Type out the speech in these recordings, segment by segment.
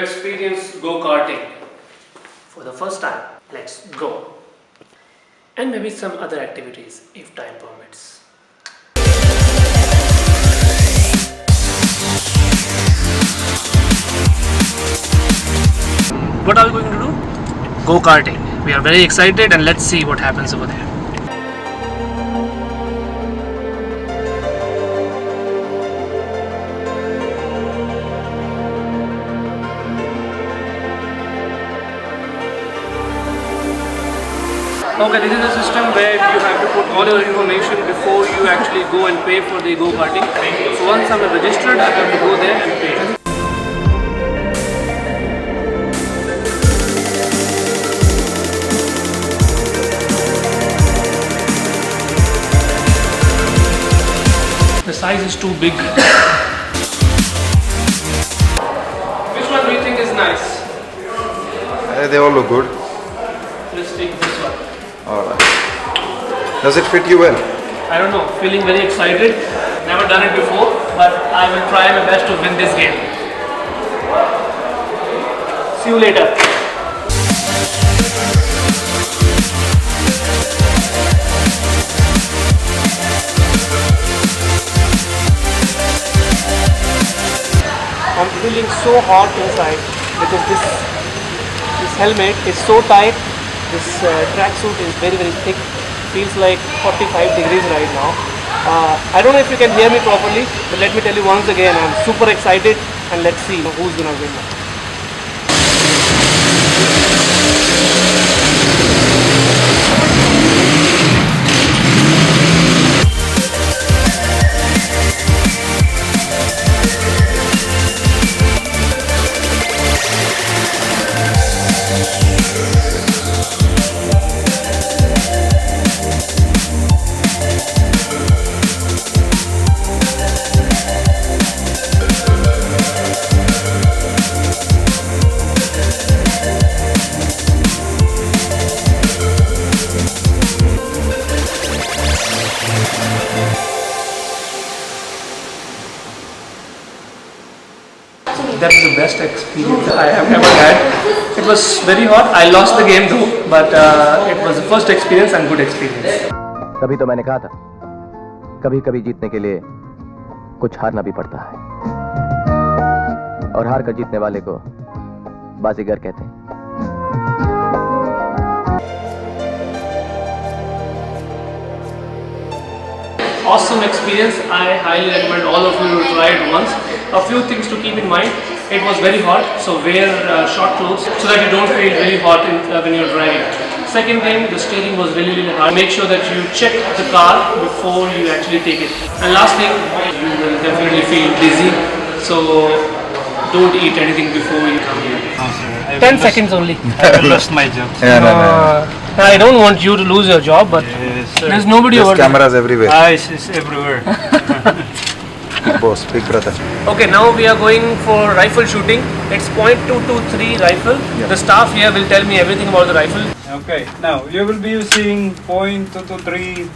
experience go-karting for the first time. Let's go. And maybe some other activities if time permits. What are we going to do? Go-karting. We are very excited and let's see what happens over there. Okay, this is a system where you have to put all your information before you actually go and pay for the go-karting. So once I'm registered, I have to go there and pay. The size is too big. Which one do you think is nice? They all look good. Let's take this one. Alright. Does it fit you well? I don't know, feeling very excited. Never done it before, but I will try my best to win this game. See you later. I'm feeling so hot inside because this helmet is so tight. This tracksuit is very thick. Feels like 45 degrees right now. I don't know if you can hear me properly, but let me tell you once again, I'm super excited and let's see who's gonna win now. That was the best experience I have ever had. It was very hot. I lost the game though, but it was the first experience and good experience. तभी तो मैंने कहा था, कभी-कभी जीतने के लिए कुछ हारना भी पड़ता है, और हार कर जीतने वाले को बाजीगर कहते हैं. Awesome experience. I highly recommend all of you to try it once. A few things to keep in mind. It was very hot, so wear short clothes so that you don't feel really hot when you're driving. Second thing, the steering was really hard. Make sure that you check the car before you actually take it. And last thing, you will definitely feel dizzy, so don't eat anything before you come here. 10 seconds only. I lost my job. I don't want you to lose your job, but there's nobody over There's cameras everywhere. Ice is everywhere. Boss, big brother. Okay, now we are going for rifle shooting. It's .223 rifle. Yeah. The staff here will tell me everything about the rifle. Okay, now you will be using .223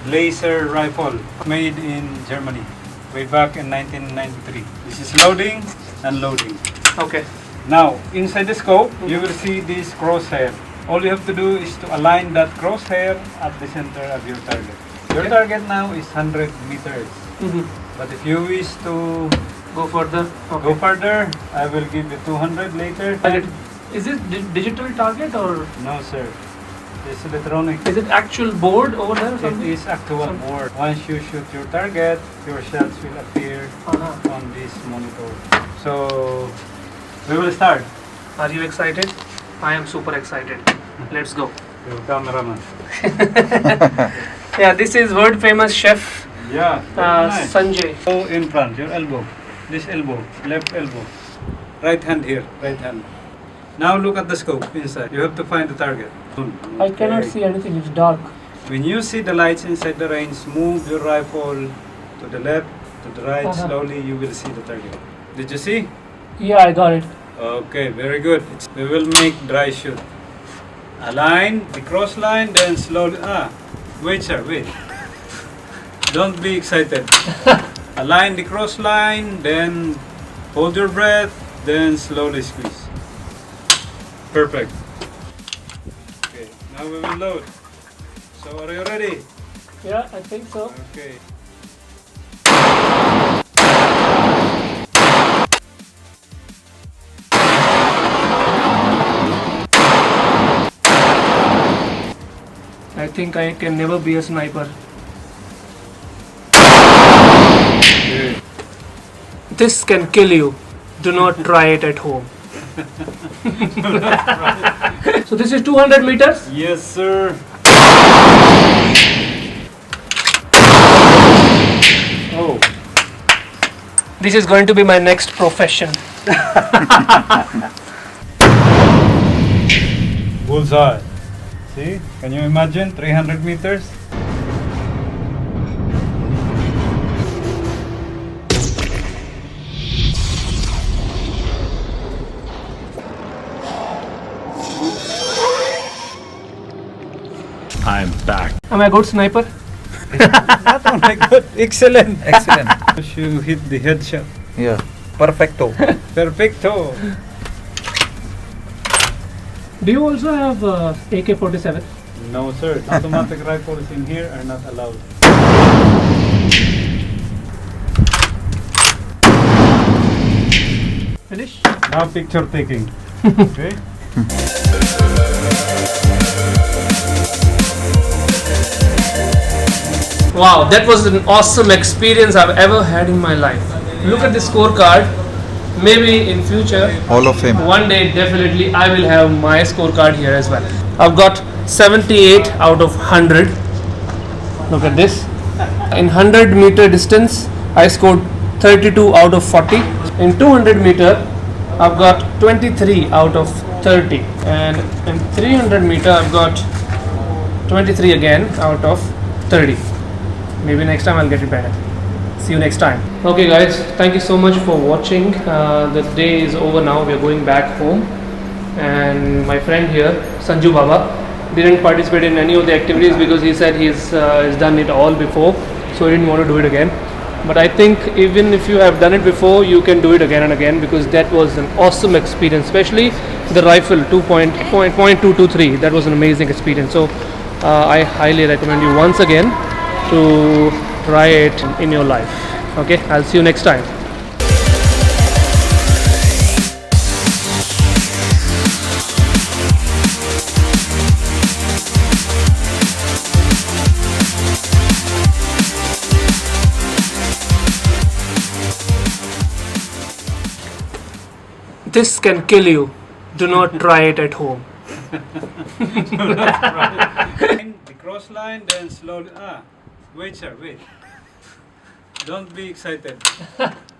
laser rifle made in Germany way back in 1993. This is loading and loading. Okay. Now, inside the scope, you will see this crosshair. All you have to do is to align that crosshair at the center of your target. Your target now is 100 meters. But if you wish to Go further. go further, I will give you 200 later. Is it digital target or No, sir. It's electronic. is it actual board over there or It something? is actual board. Once you shoot your target, your shots will appear on this monitor. So, we will start. Are you excited? I am super excited. Let's go. Your cameraman. Yeah, this is world famous chef Yeah. very nice. Sanjay. Go in front, your elbow. This elbow, left elbow. Right hand here, right hand. Now look at the scope inside. You have to find the target. I cannot Okay. see anything, it's dark. When you see the lights inside the range, move your rifle to the left, to the right. Slowly you will see the target. Did you see? Yeah, I got it. Okay, very good. We will make dry shoot. Align the cross line, then slowly. Wait, sir, wait. Don't be excited. Align the cross line, then hold your breath, then slowly squeeze. Perfect. Okay, now we will load. So are you ready? Yeah, I think so. Okay. I think I can never be a sniper. Good. This can kill you. Do not try it at home. So this is 200 meters. Yes, sir. Oh, This is going to be my next profession. bullseye. See? Can you imagine 300 meters? I'm back. Am I a good sniper? Oh my god, excellent. Excellent. You hit the headshot. Yeah. Perfecto. Perfecto. Do you also have AK-47? No, sir. Automatic rifles in here are not allowed. Finish? Now picture taking. Okay? Wow, that was an awesome experience I've ever had in my life. Look at the scorecard. Maybe in future, Hall of Fame. one day definitely I will have my scorecard here as well. I've got 78 out of 100. Look at this. In 100-meter distance, I scored 32 out of 40. In 200-meter, I've got 23 out of 30. And in 300-meter, I've got 23 again out of 30. Maybe next time I'll get it better. See you next time. Okay guys, thank you so much for watching. The day is over now. We are going back home. And my friend here, Sanju Baba, didn't participate in any of the activities because he said he's done it all before. So he didn't want to do it again. But I think even if you have done it before, you can do it again and again because that was an awesome experience. Especially the rifle 2.223. That was an amazing experience. So I highly recommend you once again to try it in your life. Okay, I'll see you next time. This can kill you. Do not try it at home. The cross line, then slowly. Wait, sir, wait. Don't be excited.